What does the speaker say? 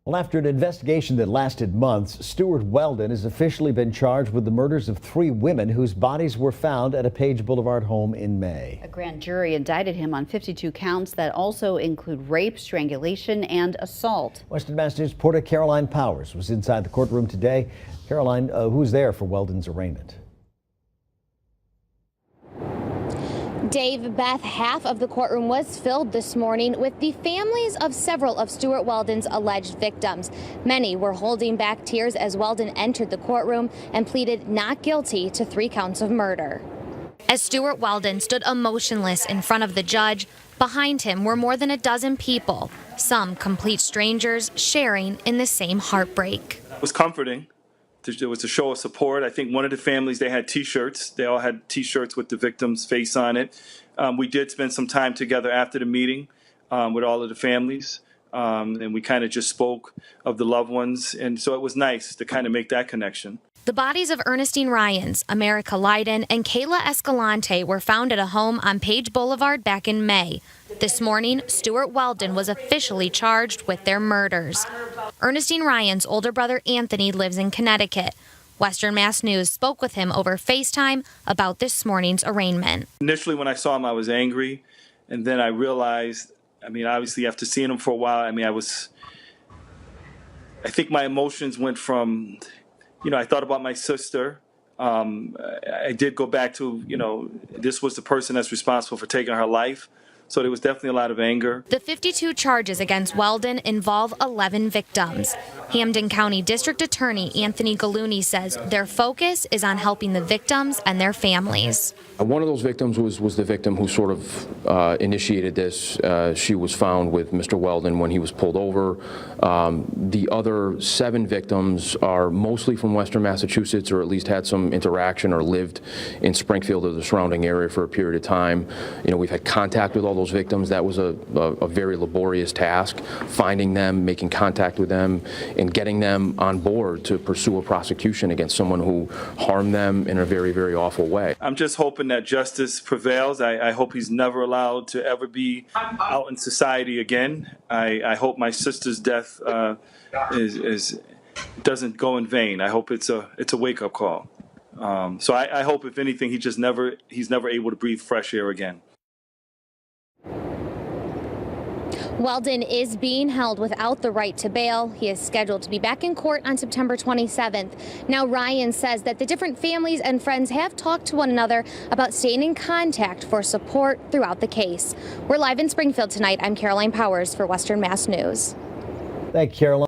Well, after an investigation that lasted months, Stuart Weldon has officially been charged with the murders of 3 women whose bodies were found at a Page Boulevard home in May. A grand jury indicted him on 52 counts that also include rape, strangulation, and assault. Western Mass News reporter Caroline Powers was inside the courtroom today. Caroline, who was there for Weldon's arraignment? Dave, Beth, half of the courtroom was filled this morning with the families of several of Stuart Weldon's alleged victims. Many were holding back tears as Weldon entered the courtroom and pleaded not guilty to 3 counts of murder. As Stuart Weldon stood emotionless in front of the judge, behind him were more than a dozen people, some complete strangers sharing in the same heartbreak. It was comforting. There was a show of support. I think one of the families, they had T-shirts. They all had T-shirts with the victim's face on it. We did spend some time together after the meeting with all of the families, and we kind of just spoke of the loved ones. And so it was nice to kind of make that connection. The bodies of Ernestine Ryans, America Leiden, and Kayla Escalante were found at a home on Page Boulevard back in May. This morning, Stuart Weldon was officially charged with their murders. Ernestine Ryan's older brother Anthony lives in Connecticut. Western Mass News spoke with him over FaceTime about this morning's arraignment. Initially, when I saw him, I was angry, and then I realized, obviously after seeing him for a while, I think my emotions went from, I thought about my sister. I did go back to, this was the person that's responsible for taking her life. So there was definitely a lot of anger. The 52 charges against Weldon involve 11 victims. Hampden County District Attorney Anthony Gallooni says their focus is on helping the victims and their families. One of those victims was the victim who sort of initiated this. She was found with Mr. Weldon when he was pulled over. The other 7 victims are mostly from Western Massachusetts, or at least had some interaction or lived in Springfield or the surrounding area for a period of time. We've had contact with all those victims. That was a very laborious task, finding them, making contact with them, and getting them on board to pursue a prosecution against someone who harmed them in a very, very awful way. I'm just hoping that justice prevails. I hope he's never allowed to ever be out in society again. I hope my sister's death doesn't go in vain. I hope it's a wake-up call. So I hope, if anything, he's never able to breathe fresh air again. Weldon is being held without the right to bail. He is scheduled to be back in court on September 27th. Now, Ryan says that the different families and friends have talked to one another about staying in contact for support throughout the case. We're live in Springfield tonight. I'm Caroline Powers for Western Mass News. Thank you, Caroline.